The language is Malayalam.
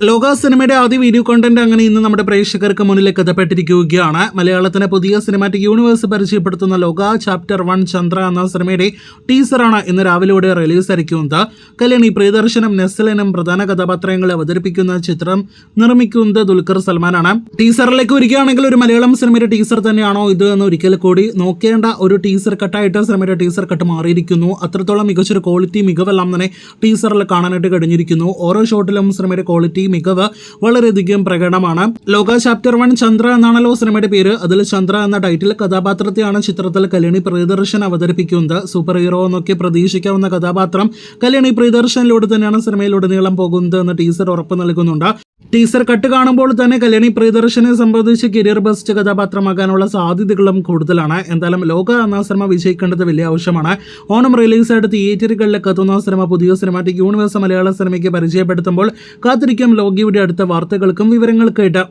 ലോക സിനിമയുടെ ആദ്യ വീഡിയോ കണ്ടന്റ് അങ്ങനെ ഇന്ന് നമ്മുടെ പ്രേക്ഷകർക്ക് മുന്നിലേക്ക് എത്തപ്പെട്ടിരിക്കുകയാണ്. മലയാളത്തിന് പുതിയ സിനിമാറ്റിക് യൂണിവേഴ്സ് പരിചയപ്പെടുത്തുന്ന ലോക ചാപ്റ്റർ 1 ചന്ദ്ര എന്ന സിനിമയുടെ ടീസറാണ് ഇന്ന് രാവിലെയോടെ റിലീസ് ആയിരിക്കുന്നത്. കല്യാണി പ്രിയദർശനും നെസ്ലിനും പ്രധാന കഥാപാത്രങ്ങളെ അവതരിപ്പിക്കുന്ന ചിത്രം നിർമ്മിക്കുന്നത് ദുൽഖർ സൽമാനാണ്. ടീസറിലേക്ക് വരികയാണെങ്കിൽ ഒരു മലയാളം സിനിമയുടെ ടീസർ തന്നെയാണോ ഇത് എന്ന് ഒരിക്കൽ കൂടി നോക്കേണ്ട ഒരു ടീസർ കട്ടായിട്ട് സിനിമയുടെ ടീസർ കട്ട് മാറിയിരിക്കുന്നു. അത്രത്തോളം മികച്ചൊരു ക്വാളിറ്റി മികവെല്ലാം തന്നെ ടീസറിൽ കാണാനായിട്ട് കഴിഞ്ഞിരിക്കുന്നു. ഓരോ ഷോട്ടിലും സിനിമയുടെ ക്വാളിറ്റി മികവ് വളരെയധികം പ്രകടമാണ്. ലോക ചാപ്റ്റർ 1 ചന്ദ്ര എന്നാണല്ലോ സിനിമയുടെ പേര്. അതിൽ ചന്ദ്ര എന്ന ടൈറ്റിൽ കഥാപാത്രത്തെയാണ് ചിത്രത്തിൽ കല്യാണി പ്രിയദർശൻ അവതരിപ്പിക്കുന്നത്. സൂപ്പർ ഹീറോ എന്നൊക്കെ പ്രതീക്ഷിക്കാവുന്ന കഥാപാത്രം കല്യാണി പ്രിയദർശനിലൂടെ തന്നെയാണ് സിനിമയിലുടനീളം പോകുന്നത് എന്ന് ടീസർ ഉറപ്പ് നൽകുന്നുണ്ട്. ടീസർ കട്ട് കാണുമ്പോൾ തന്നെ കല്യാണി പ്രിയദർശനെ സംബന്ധിച്ച് കരിയർ ബെസ്റ്റ് കഥാപാത്രമാകാനുള്ള സാധ്യതകളും കൂടുതലാണ്. എന്തായാലും ലോക എന്ന സിനിമ വിജയിക്കേണ്ടത് വലിയ ആവശ്യമാണ്. ഓണം റിലീസായിട്ട് തിയേറ്ററുകളിലേക്ക് എത്തുന്ന സിനിമ പുതിയ സിനിമാറ്റിക് യൂണിവേഴ്സ് മലയാള സിനിമയ്ക്ക് പരിചയപ്പെടുത്തുമ്പോൾ കാത്തിരിക്കും ലോകയുടെ അടുത്ത വാർത്തകൾക്കും വിവരങ്ങൾക്കായിട്ട്.